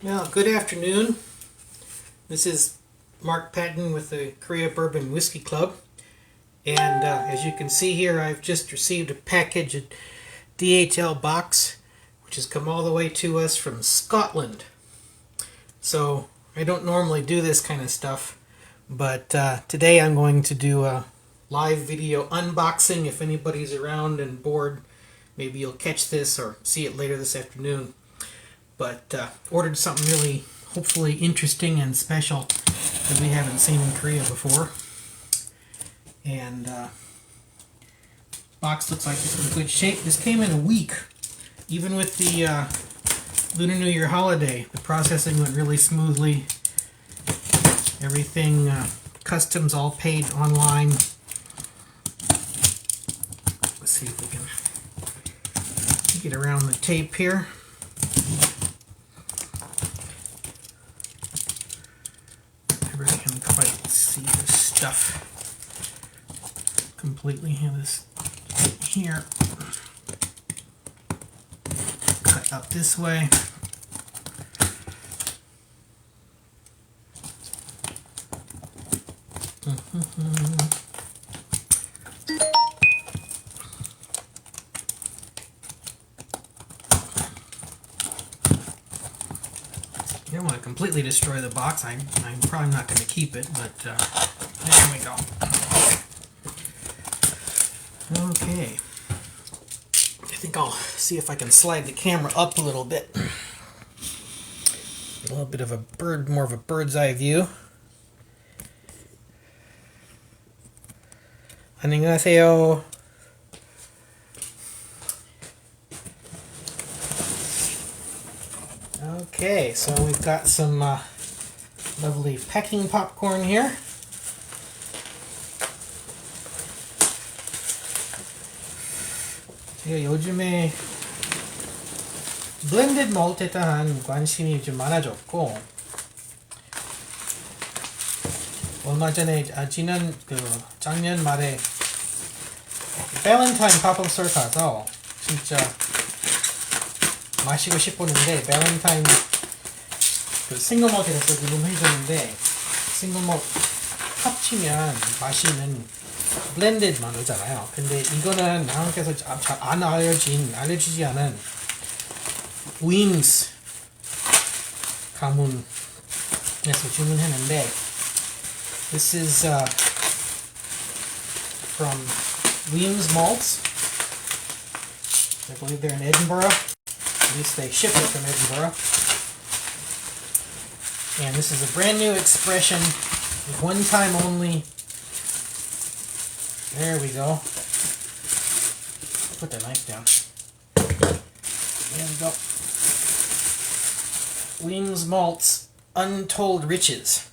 Well, good afternoon. This is Mark Patton with the Korea Bourbon Whiskey Club. And as you can see here, I've just received a package, a DHL box, which has come all the way to us from Scotland. So I don't normally do this kind of stuff, but today I'm going to do a live video unboxing. If anybody's around and bored, maybe you'll catch this or see it later this afternoon. But ordered something really, hopefully interesting and special that we haven't seen in Korea before. And box looks like it's in good shape. This came in a week. Even with the Lunar New Year holiday, the processing went really smoothly. Everything, customs all paid online. Let's see if we can get around the tape here. Never can quite see this stuff completely. Have this here. Cut up this way. You don't want to completely destroy the box. I'm probably not going to keep it, but there we go. Okay. I think I'll see if I can slide the camera up a little bit. A little bit of a more of a bird's eye view. 안녕하세요. Okay, so we've got some lovely packing popcorn here. 제가 요즘에 블렌디드 몰트에 대한 관심이 좀 많아졌고, 얼마 전에 작년 말에 발렌타인 팝업스토어 가서 진짜 마시고 싶었는데, 발렌타인 싱글 몰트에서 구매해줬는데, 싱글 몰트 합치면 맛있는 블렌디드만 오잖아요. 근데 이거는 나한테서 잘 안 알려지지 않은 윙스 가문에서 주문했는데, this is from Weems Malts. I believe they're in Edinburgh. At least they ship it from Edinburgh. And this is a brand new expression, one time only. There we go. Put the knife down. There we go. Weems Malts Untold Riches.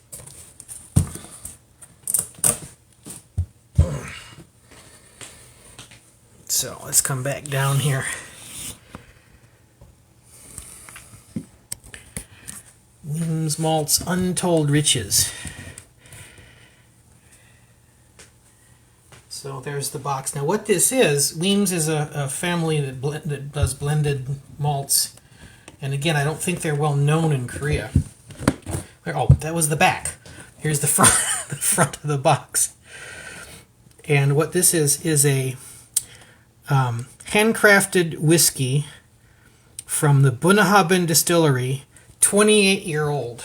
So let's come back down here. Weems Malts Untold Riches. So there's the box. Now what this is, Weems is a family that does blended malts. And again, I don't think they're well known in Korea. Oh, that was the back. Here's the front, the front of the box. And what this is a handcrafted whiskey from the Bunnahabhain distillery, 28-year-old.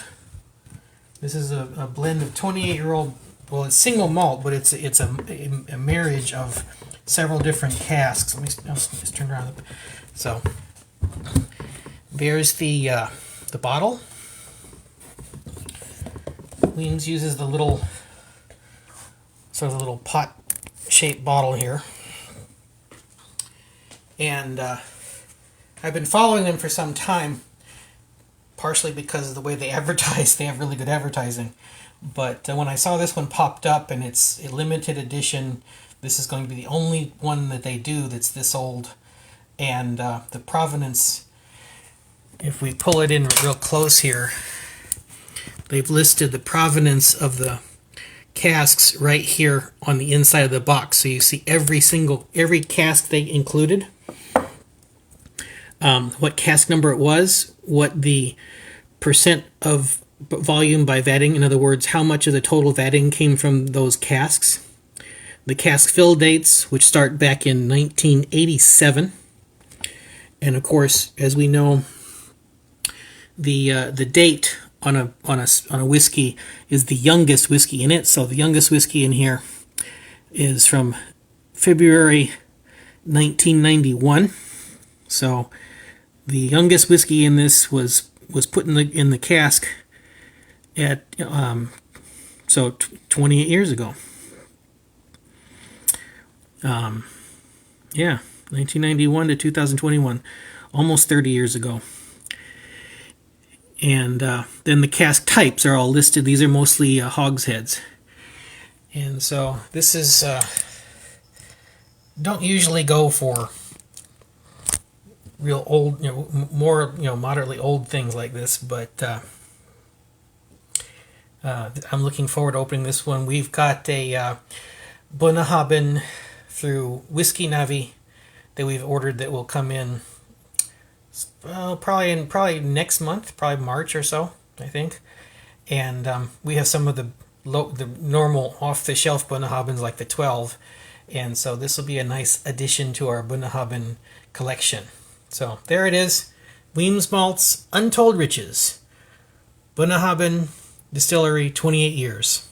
This is a blend of 28-year-old. Well, it's single malt, but it's a marriage of several different casks. Let me just turn around. So there's the bottle. Weems uses the little little pot-shaped bottle here, and I've been following them for some time, partially because of the way they advertise. They have really good advertising. But when I saw this one popped up, and it's a limited edition, this is going to be the only one that they do that's this old. And the provenance, if we pull it in real close here, they've listed the provenance of the casks right here on the inside of the box. So you see every cask they included, what cask number it was, what the percent of volume by vatting. In other words, how much of the total vatting came from those casks. The cask fill dates, which start back in 1987. And of course, as we know, the date on a whiskey is the youngest whiskey in it. So the youngest whiskey in here is from February 1991. So the youngest whiskey in this was put in the cask at 28 years ago. Yeah, 1991 to 2021, almost 30 years ago. And then the cask types are all listed. These are mostly hogsheads. And so this is, don't usually go for real old, more, moderately old things like this, but I'm looking forward to opening this one. We've got a Bunnahabhain through Whiskey Navi that we've ordered that will come in probably next month, probably March or so, I think. And we have some of the normal off-the-shelf Bunnahabhains like the 12, and so this will be a nice addition to our Bunnahabhain collection. So there it is, Weems Malt's Untold Riches, Bunnahabhain Distillery, 28 years.